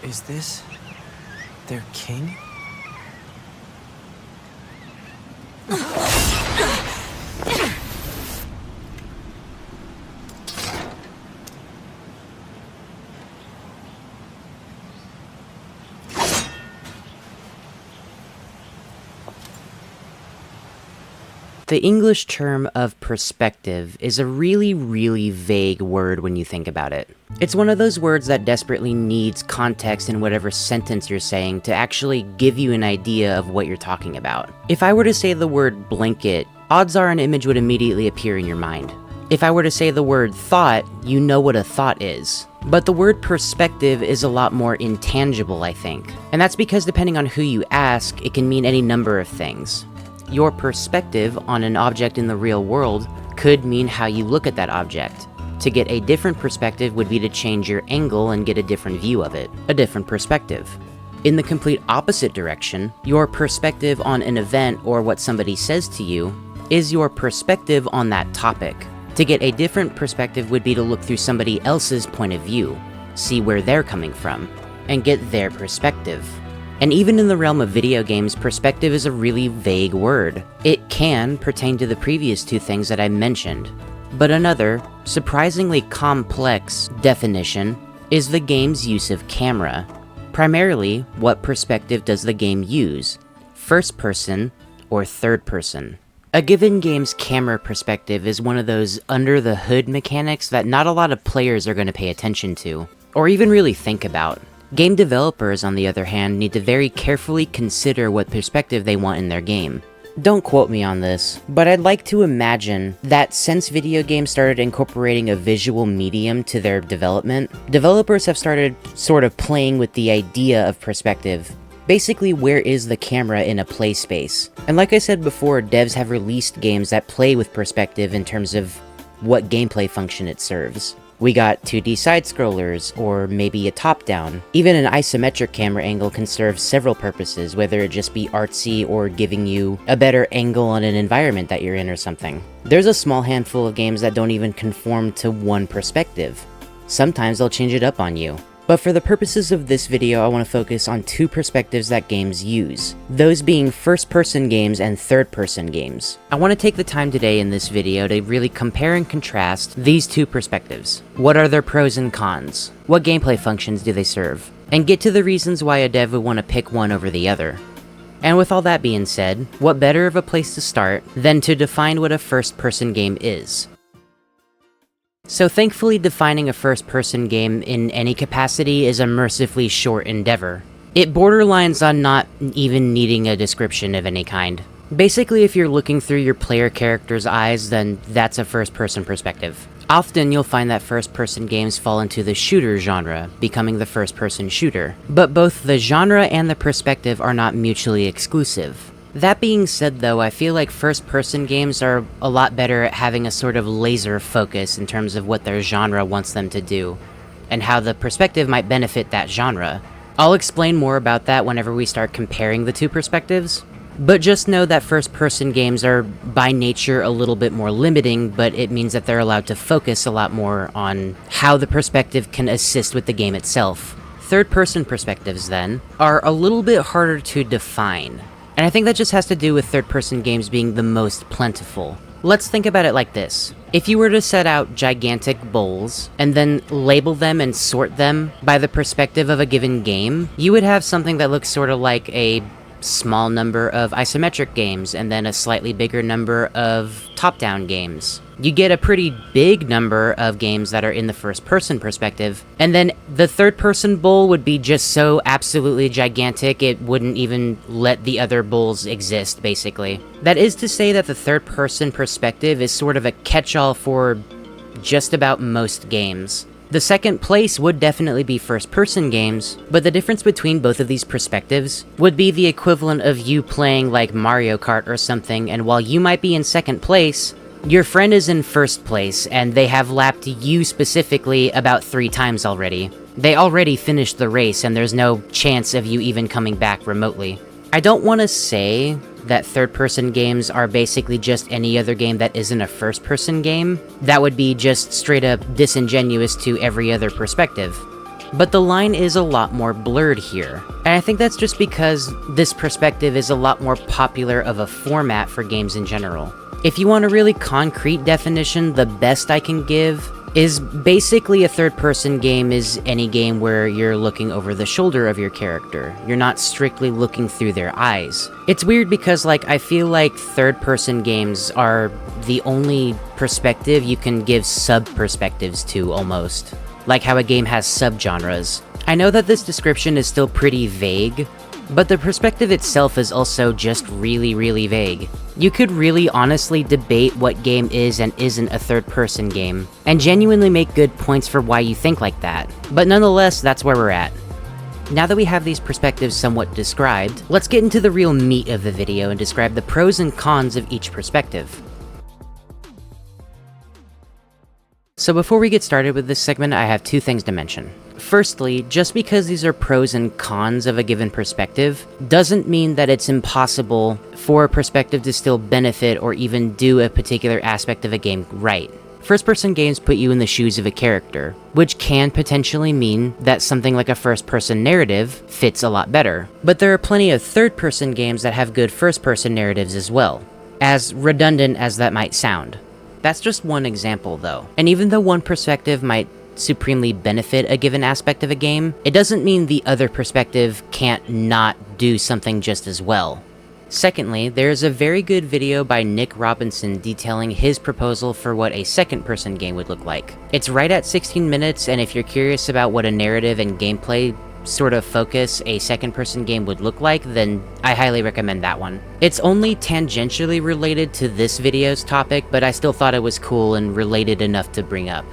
Is this their king? The English term of perspective is a really vague word when you think about it. It's one of those words that desperately needs context in whatever sentence you're saying to actually give you an idea of what you're talking about. If I were to say the word blanket, odds are an image would immediately appear in your mind. If I were to say the word thought, you know what a thought is. But the word perspective is a lot more intangible, I think. And that's because depending on who you ask, it can mean any number of things. Your perspective on an object in the real world could mean how you look at that object. To get a different perspective would be to change your angle and get a different view of it, a different perspective. In the complete opposite direction, your perspective on an event or what somebody says to you is your perspective on that topic. To get a different perspective would be to look through somebody else's point of view, see where they're coming from, and get their perspective. And even in the realm of video games, perspective is a really vague word. It can pertain to the previous two things that I mentioned. But another, surprisingly complex definition is the game's use of camera. Primarily, what perspective does the game use? First person or third person? A given game's camera perspective is one of those under-the-hood mechanics that not a lot of players are going to pay attention to, or even really think about. Game developers, on the other hand, need to very carefully consider what perspective they want in their game. Don't quote me on this, but I'd like to imagine that since video games started incorporating a visual medium to their development, developers have started sort of playing with the idea of perspective. Basically, where is the camera in a play space? And like I said before, devs have released games that play with perspective in terms of what gameplay function it serves. We got 2D side-scrollers, or maybe a top-down. Even an isometric camera angle can serve several purposes, whether it just be artsy or giving you a better angle on an environment that you're in or something. There's a small handful of games that don't even conform to one perspective. Sometimes they'll change it up on you. But for the purposes of this video, I want to focus on two perspectives that games use. Those being first-person games and third-person games. I want to take the time today in this video to really compare and contrast these two perspectives. What are their pros and cons? What gameplay functions do they serve? And get to the reasons why a dev would want to pick one over the other. And with all that being said, what better of a place to start than to define what a first-person game is? So thankfully, defining a first-person game in any capacity is a mercifully short endeavor. It borderlines on not even needing a description of any kind. Basically, if you're looking through your player character's eyes, then that's a first-person perspective. Often you'll find that first-person games fall into the shooter genre, becoming the first-person shooter. But both the genre and the perspective are not mutually exclusive. That being said though, I feel like first-person games are a lot better at having a sort of laser focus in terms of what their genre wants them to do, and how the perspective might benefit that genre. I'll explain more about that whenever we start comparing the two perspectives, but just know that first-person games are by nature a little bit more limiting, but it means that they're allowed to focus a lot more on how the perspective can assist with the game itself. Third-person perspectives, then, are a little bit harder to define. And I think that just has to do with third-person games being the most plentiful. Let's think about it like this. If you were to set out gigantic bowls, and then label them and sort them by the perspective of a given game, you would have something that looks sort of like a small number of isometric games, and then a slightly bigger number of top-down games. You get a pretty big number of games that are in the first-person perspective, and then the third-person bowl would be just so absolutely gigantic it wouldn't even let the other bowls exist, basically. That is to say that the third-person perspective is sort of a catch-all for just about most games. The second place would definitely be first-person games, but the difference between both of these perspectives would be the equivalent of you playing like Mario Kart or something, and while you might be in second place, your friend is in first place, and they have lapped you specifically about 3 times already. They already finished the race, and there's no chance of you even coming back remotely. I don't want to say that third-person games are basically just any other game that isn't a first-person game. That would be just straight-up disingenuous to every other perspective. But the line is a lot more blurred here. And I think that's just because this perspective is a lot more popular of a format for games in general. If you want a really concrete definition, the best I can give is basically a third-person game is any game where you're looking over the shoulder of your character. You're not strictly looking through their eyes. It's weird because, I feel like third-person games are the only perspective you can give sub-perspectives to, almost. Like how a game has subgenres. I know that this description is still pretty vague, but the perspective itself is also just really, really vague. You could really honestly debate what game is and isn't a third-person game, and genuinely make good points for why you think like that. But nonetheless, that's where we're at. Now that we have these perspectives somewhat described, let's get into the real meat of the video and describe the pros and cons of each perspective. So before we get started with this segment, I have two things to mention. Firstly, just because these are pros and cons of a given perspective, doesn't mean that it's impossible for a perspective to still benefit or even do a particular aspect of a game right. First-person games put you in the shoes of a character, which can potentially mean that something like a first-person narrative fits a lot better. But there are plenty of third-person games that have good first-person narratives as well, as redundant as that might sound. That's just one example though, and even though one perspective might supremely benefit a given aspect of a game, it doesn't mean the other perspective can't not do something just as well. Secondly, there's a very good video by Nick Robinson detailing his proposal for what a second-person game would look like. It's right at 16 minutes, and if you're curious about what a narrative and gameplay sort of focus a second-person game would look like, then I highly recommend that one. It's only tangentially related to this video's topic, but I still thought it was cool and related enough to bring up.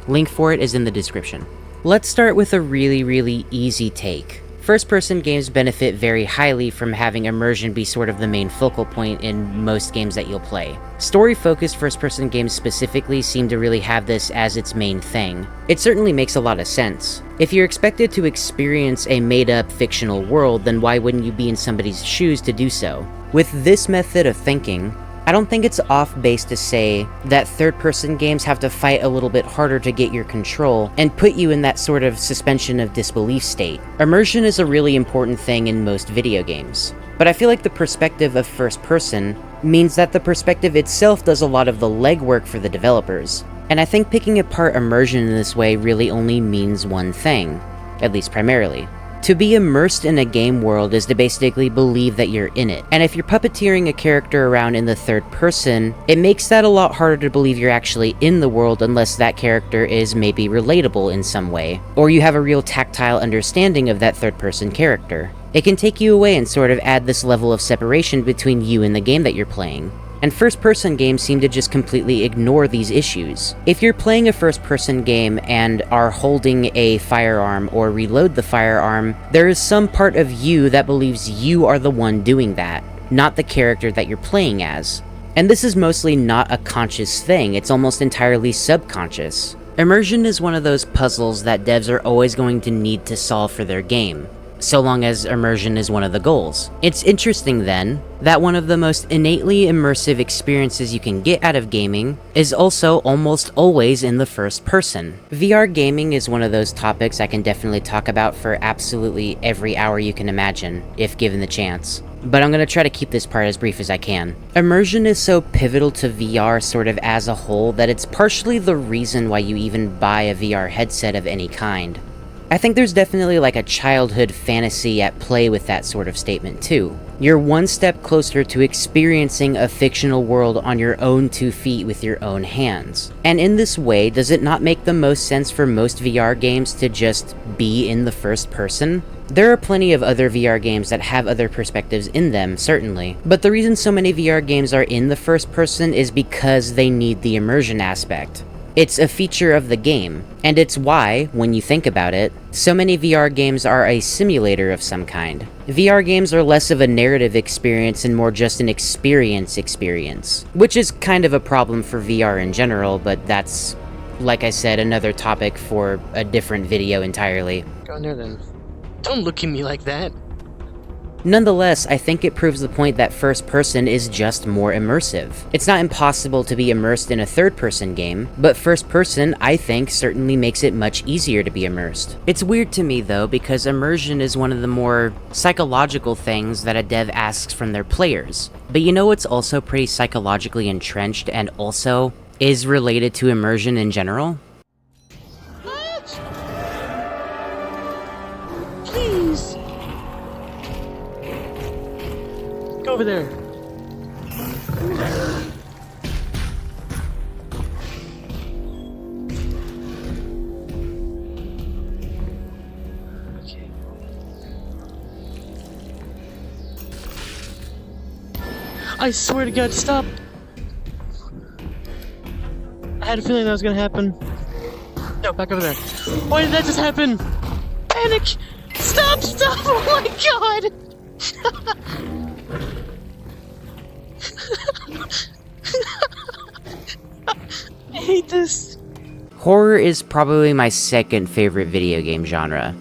Link for it is in the description. Let's start with a really easy take. First-person games benefit very highly from having immersion be sort of the main focal point in most games that you'll play. Story-focused first-person games specifically seem to really have this as its main thing. It certainly makes a lot of sense. If you're expected to experience a made-up fictional world, then why wouldn't you be in somebody's shoes to do so? With this method of thinking, I don't think it's off base to say that third-person games have to fight a little bit harder to get your control and put you in that sort of suspension of disbelief state. Immersion is a really important thing in most video games, but I feel like the perspective of first-person means that the perspective itself does a lot of the legwork for the developers, and I think picking apart immersion in this way really only means one thing, at least primarily. To be immersed in a game world is to basically believe that you're in it. And if you're puppeteering a character around in the third person, it makes that a lot harder to believe you're actually in the world unless that character is maybe relatable in some way, or you have a real tactile understanding of that third person character. It can take you away and sort of add this level of separation between you and the game that you're playing. And first-person games seem to just completely ignore these issues. If you're playing a first-person game and are holding a firearm or reload the firearm, there is some part of you that believes you are the one doing that, not the character that you're playing as. And this is mostly not a conscious thing, it's almost entirely subconscious. Immersion is one of those puzzles that devs are always going to need to solve for their game, so long as immersion is one of the goals. It's interesting then, that one of the most innately immersive experiences you can get out of gaming is also almost always in the first person. VR gaming is one of those topics I can definitely talk about for absolutely every hour you can imagine, if given the chance. But I'm gonna try to keep this part as brief as I can. Immersion is so pivotal to VR sort of as a whole that it's partially the reason why you even buy a VR headset of any kind. I think there's definitely like a childhood fantasy at play with that sort of statement too. You're one step closer to experiencing a fictional world on your own 2 feet with your own hands. And in this way, does it not make the most sense for most VR games to just be in the first person? There are plenty of other VR games that have other perspectives in them, certainly. But the reason so many VR games are in the first person is because they need the immersion aspect. It's a feature of the game, and it's why, when you think about it, so many VR games are a simulator of some kind. VR games are less of a narrative experience and more just an experience, which is kind of a problem for VR in general, but that's, like I said, another topic for a different video entirely. Go in there then. Don't look at me like that. Nonetheless, I think it proves the point that first person is just more immersive. It's not impossible to be immersed in a third person game, but first person, I think, certainly makes it much easier to be immersed. It's weird to me though, because immersion is one of the more psychological things that a dev asks from their players. But you know what's also pretty psychologically entrenched and also is related to immersion in general? What? Please. Go over there. Okay. I swear to God, stop! I had a feeling that was gonna happen. No, back over there. Why did that just happen? Panic! Stop! Stop! Oh my God! I hate this. Horror is probably my second favorite video game genre,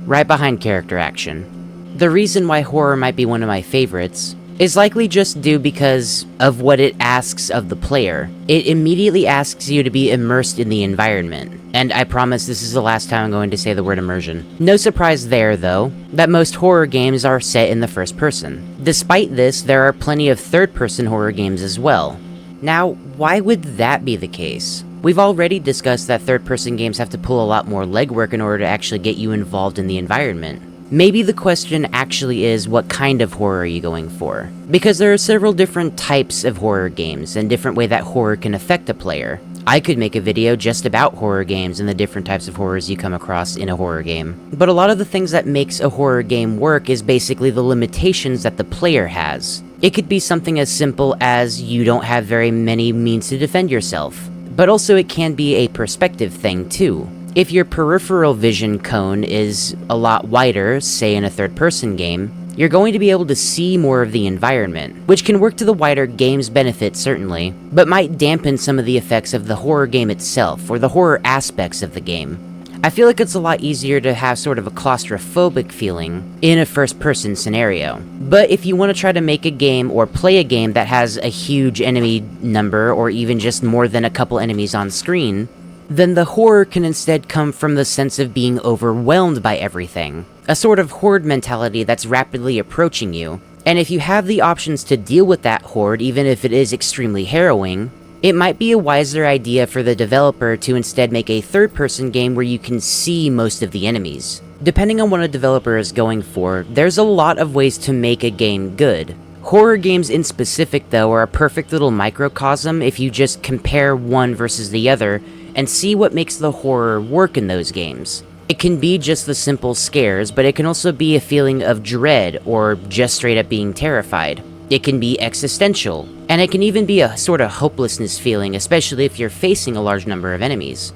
right behind character action. The reason why horror might be one of my favorites is likely just due because of what it asks of the player. It immediately asks you to be immersed in the environment, and I promise this is the last time I'm going to say the word immersion. No surprise there, though, that most horror games are set in the first person. Despite this, there are plenty of third-person horror games as well. Now, why would that be the case? We've already discussed that third-person games have to pull a lot more legwork in order to actually get you involved in the environment. Maybe the question actually is, what kind of horror are you going for? Because there are several different types of horror games, and different way that horror can affect a player. I could make a video just about horror games and the different types of horrors you come across in a horror game. But a lot of the things that makes a horror game work is basically the limitations that the player has. It could be something as simple as you don't have very many means to defend yourself. But also it can be a perspective thing too. If your peripheral vision cone is a lot wider, say in a third-person game, you're going to be able to see more of the environment, which can work to the wider game's benefit certainly, but might dampen some of the effects of the horror game itself, or the horror aspects of the game. I feel like it's a lot easier to have sort of a claustrophobic feeling in a first-person scenario. But if you want to try to make a game or play a game that has a huge enemy number, or even just more than a couple enemies on screen, then the horror can instead come from the sense of being overwhelmed by everything. A sort of horde mentality that's rapidly approaching you. And if you have the options to deal with that horde, even if it is extremely harrowing, it might be a wiser idea for the developer to instead make a third-person game where you can see most of the enemies. Depending on what a developer is going for, there's a lot of ways to make a game good. Horror games in specific, though, are a perfect little microcosm if you just compare one versus the other and see what makes the horror work in those games. It can be just the simple scares, but it can also be a feeling of dread or just straight up being terrified. It can be existential, and it can even be a sort of hopelessness feeling, especially if you're facing a large number of enemies.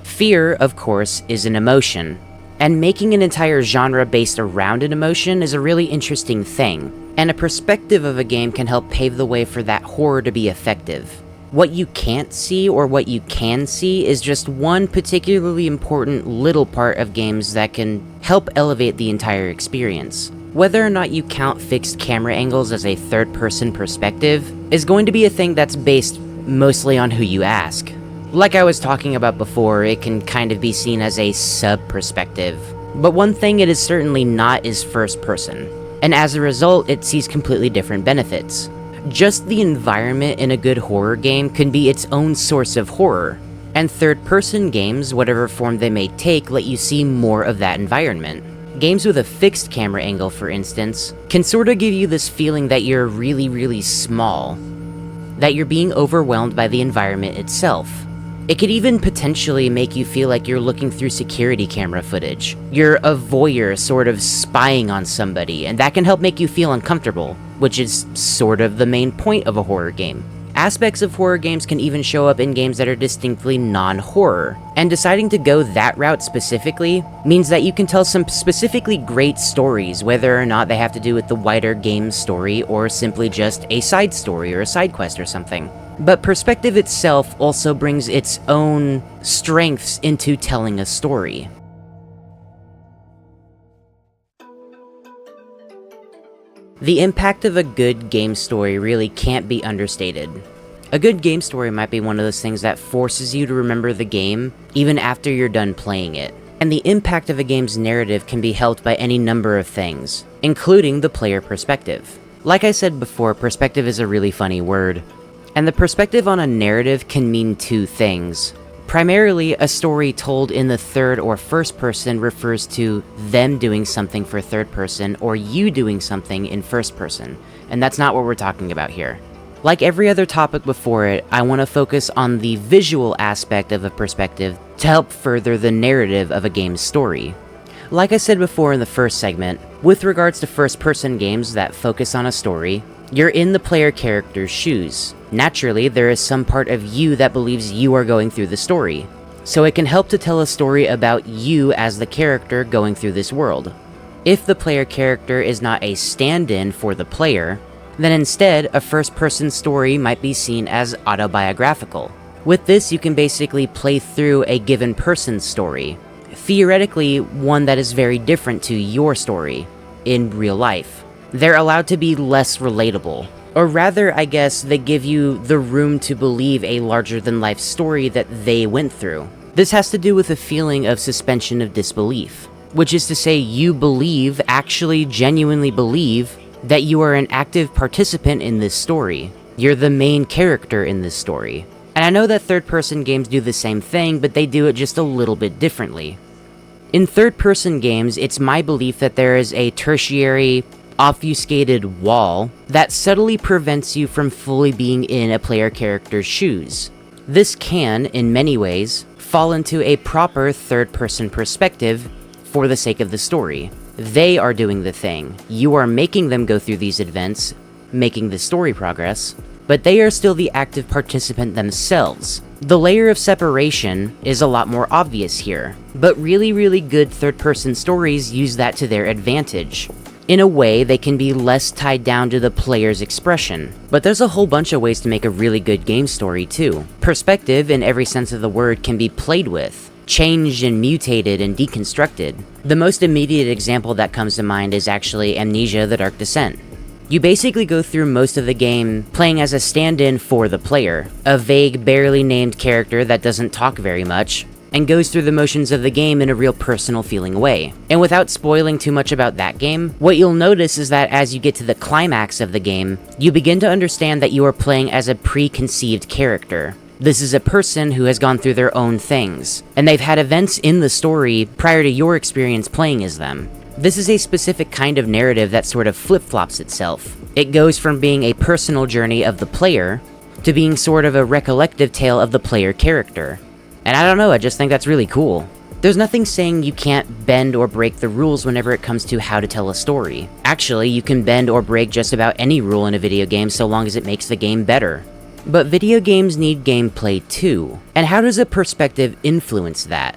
Fear, of course, is an emotion, and making an entire genre based around an emotion is a really interesting thing, and a perspective of a game can help pave the way for that horror to be effective. What you can't see or what you can see is just one particularly important little part of games that can help elevate the entire experience. Whether or not you count fixed camera angles as a third-person perspective is going to be a thing that's based mostly on who you ask. Like I was talking about before, it can kind of be seen as a sub-perspective. But one thing it is certainly not is first-person, and as a result, it sees completely different benefits. Just the environment in a good horror game can be its own source of horror, and third-person games, whatever form they may take, let you see more of that environment. Games with a fixed camera angle, for instance, can sort of give you this feeling that you're really, really small, that you're being overwhelmed by the environment itself. It could even potentially make you feel like you're looking through security camera footage. You're a voyeur sort of spying on somebody, and that can help make you feel uncomfortable, which is sort of the main point of a horror game. Aspects of horror games can even show up in games that are distinctly non-horror, and deciding to go that route specifically means that you can tell some specifically great stories, whether or not they have to do with the wider game's story or simply just a side story or a side quest or something. But perspective itself also brings its own strengths into telling a story. The impact of a good game story really can't be understated. A good game story might be one of those things that forces you to remember the game even after you're done playing it. And the impact of a game's narrative can be helped by any number of things, including the player perspective. Like I said before, perspective is a really funny word. And the perspective on a narrative can mean two things. Primarily, a story told in the third or first person refers to them doing something for third person or you doing something in first person, and that's not what we're talking about here. Like every other topic before it, I want to focus on the visual aspect of a perspective to help further the narrative of a game's story. Like I said before in the first segment, with regards to first-person games that focus on a story, you're in the player character's shoes. Naturally, there is some part of you that believes you are going through the story, so it can help to tell a story about you as the character going through this world. If the player character is not a stand-in for the player, then instead, a first-person story might be seen as autobiographical. With this, you can basically play through a given person's story, theoretically one that is very different to your story in real life. They're allowed to be less relatable. Or rather, I guess, they give you the room to believe a larger-than-life story that they went through. This has to do with a feeling of suspension of disbelief, which is to say you believe, actually genuinely believe, that you are an active participant in this story. You're the main character in this story. And I know that third-person games do the same thing, but they do it just a little bit differently. In third-person games, it's my belief that there is a tertiary, obfuscated wall that subtly prevents you from fully being in a player character's shoes. This can, in many ways, fall into a proper third-person perspective for the sake of the story. They are doing the thing. You are making them go through these events, making the story progress, but they are still the active participant themselves. The layer of separation is a lot more obvious here, but really good third-person stories use that to their advantage. In a way, they can be less tied down to the player's expression. But there's a whole bunch of ways to make a really good game story too. Perspective, in every sense of the word, can be played with, changed and mutated and deconstructed. The most immediate example that comes to mind is actually Amnesia: The Dark Descent. You basically go through most of the game playing as a stand-in for the player, a vague, barely named character that doesn't talk very much, and goes through the motions of the game in a real personal feeling way. And without spoiling too much about that game, what you'll notice is that as you get to the climax of the game, you begin to understand that you are playing as a preconceived character. This is a person who has gone through their own things, and they've had events in the story prior to your experience playing as them. This is a specific kind of narrative that sort of flip-flops itself. It goes from being a personal journey of the player to being sort of a recollective tale of the player character. And I don't know, I just think that's really cool. There's nothing saying you can't bend or break the rules whenever it comes to how to tell a story. Actually, you can bend or break just about any rule in a video game so long as it makes the game better. But video games need gameplay too. And how does a perspective influence that?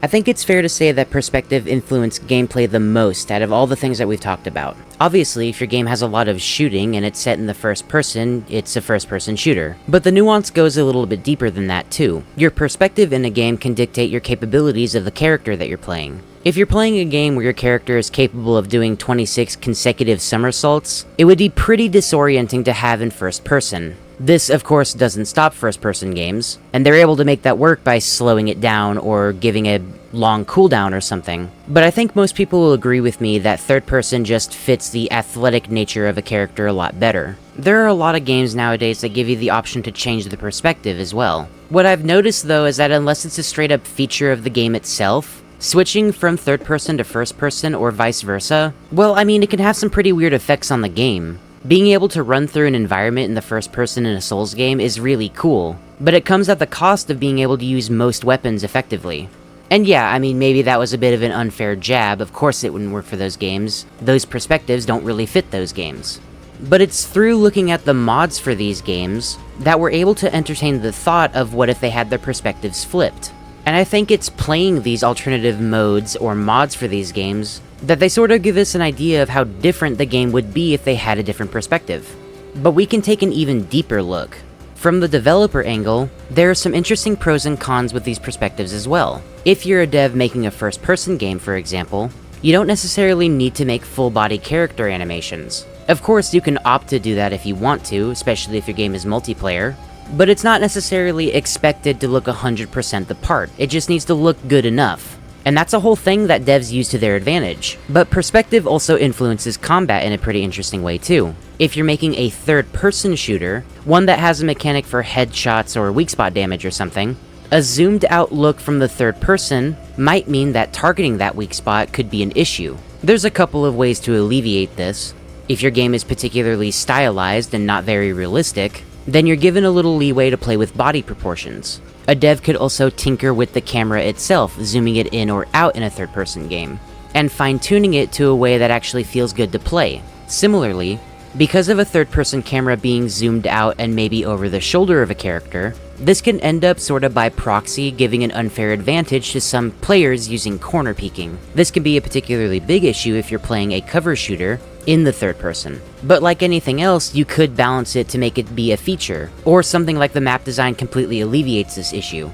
I think it's fair to say that perspective influenced gameplay the most out of all the things that we've talked about. Obviously, if your game has a lot of shooting and it's set in the first person, it's a first-person shooter. But the nuance goes a little bit deeper than that too. Your perspective in a game can dictate your capabilities of the character that you're playing. If you're playing a game where your character is capable of doing 26 consecutive somersaults, it would be pretty disorienting to have in first person. This, of course, doesn't stop first-person games, and they're able to make that work by slowing it down or giving a long cooldown or something. But I think most people will agree with me that third-person just fits the athletic nature of a character a lot better. There are a lot of games nowadays that give you the option to change the perspective as well. What I've noticed, though, is that unless it's a straight-up feature of the game itself, switching from third-person to first-person or vice versa, well, I mean, it can have some pretty weird effects on the game. Being able to run through an environment in the first person in a Souls game is really cool, but it comes at the cost of being able to use most weapons effectively. And yeah, I mean, maybe that was a bit of an unfair jab, of course it wouldn't work for those games. Those perspectives don't really fit those games. But it's through looking at the mods for these games that we're able to entertain the thought of what if they had their perspectives flipped. And I think it's playing these alternative modes or mods for these games that they sort of give us an idea of how different the game would be if they had a different perspective. But we can take an even deeper look. From the developer angle, there are some interesting pros and cons with these perspectives as well. If you're a dev making a first-person game, for example, You don't necessarily need to make full-body character animations. Of course, you can opt to do that if you want to, especially if your game is multiplayer, but it's not necessarily expected to look 100% the part. It just needs to look good enough. And that's a whole thing that devs use to their advantage. But perspective also influences combat in a pretty interesting way too. If you're making a third-person shooter, one that has a mechanic for headshots or weak spot damage or something, a zoomed out look from the third person might mean that targeting that weak spot could be an issue. There's a couple of ways to alleviate this. If your game is particularly stylized and not very realistic, then you're given a little leeway to play with body proportions. A dev could also tinker with the camera itself, zooming it in or out in a third-person game, and fine-tuning it to a way that actually feels good to play. Similarly, because of a third-person camera being zoomed out and maybe over the shoulder of a character, this can end up sorta by proxy giving an unfair advantage to some players using corner peeking. This can be a particularly big issue if you're playing a cover shooter in the third person. But like anything else, you could balance it to make it be a feature, or something like the map design completely alleviates this issue.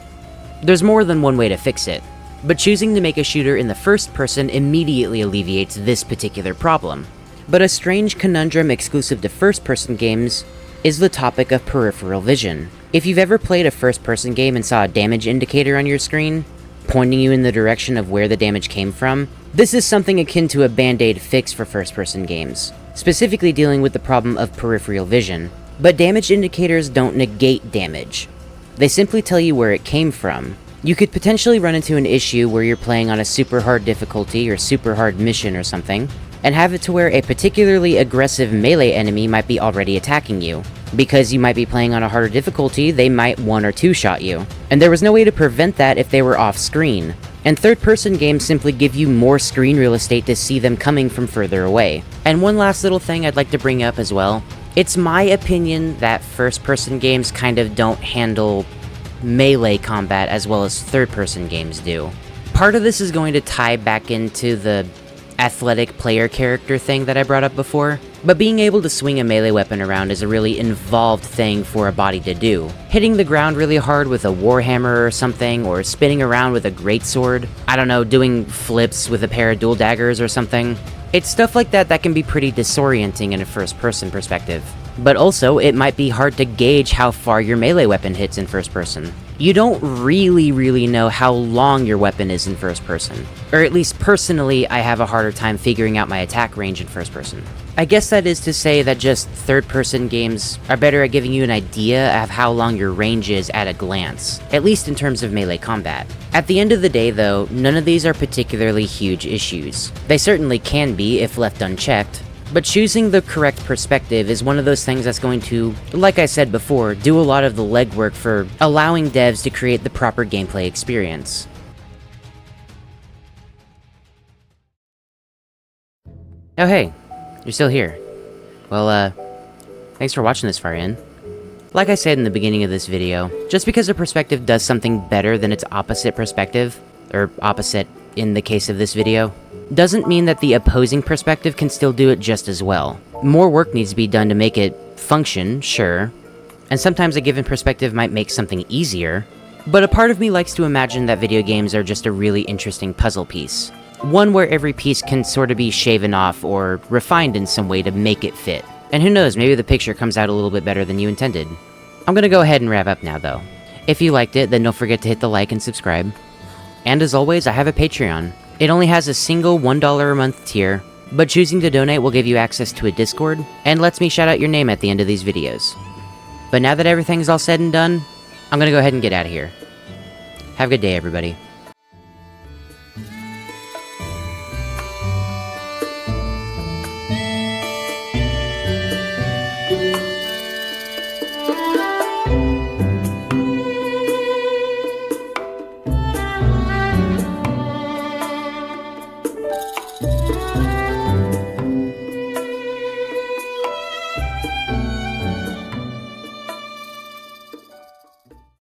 There's more than one way to fix it, but choosing to make a shooter in the first person immediately alleviates this particular problem. But a strange conundrum exclusive to first-person games is the topic of peripheral vision. If you've ever played a first-person game and saw a damage indicator on your screen, pointing you in the direction of where the damage came from, this is something akin to a band-aid fix for first-person games, specifically dealing with the problem of peripheral vision. But damage indicators don't negate damage. They simply tell you where it came from. You could potentially run into an issue where you're playing on a super hard difficulty or super hard mission or something, and have it to where a particularly aggressive melee enemy might be already attacking you. Because you might be playing on a harder difficulty, they might one or two shot you. And there was no way to prevent that if they were off-screen. And third-person games simply give you more screen real estate to see them coming from further away. And one last little thing I'd like to bring up as well. It's my opinion that first-person games kind of don't handle melee combat as well as third-person games do. Part of this is going to tie back into the athletic player character thing that I brought up before, but being able to swing a melee weapon around is a really involved thing for a body to do. Hitting the ground really hard with a warhammer or something, or spinning around with a greatsword, I don't know, doing flips with a pair of dual daggers or something. It's stuff like that that can be pretty disorienting in a first-person perspective. But also, it might be hard to gauge how far your melee weapon hits in first person. You don't really know how long your weapon is in first person. Or at least personally, I have a harder time figuring out my attack range in first person. I guess that is to say that just third person games are better at giving you an idea of how long your range is at a glance, at least in terms of melee combat. At the end of the day though, none of these are particularly huge issues. They certainly can be if left unchecked, but choosing the correct perspective is one of those things that's going to, like I said before, do a lot of the legwork for allowing devs to create the proper gameplay experience. Oh hey, you're still here. Well, thanks for watching this far in. Like I said in the beginning of this video, just because a perspective does something better than its opposite perspective, or opposite in the case of this video, doesn't mean that the opposing perspective can still do it just as well. More work needs to be done to make it function, sure, and sometimes a given perspective might make something easier, but a part of me likes to imagine that video games are just a really interesting puzzle piece. One where every piece can sort of be shaven off or refined in some way to make it fit. And who knows, maybe the picture comes out a little bit better than you intended. I'm gonna go ahead and wrap up now though. If you liked it, then don't forget to hit the like and subscribe. And as always, I have a Patreon. It only has a single $1 a month tier, but choosing to donate will give you access to a Discord, and lets me shout out your name at the end of these videos. But now that everything's all said and done, I'm gonna go ahead and get out of here. Have a good day, everybody.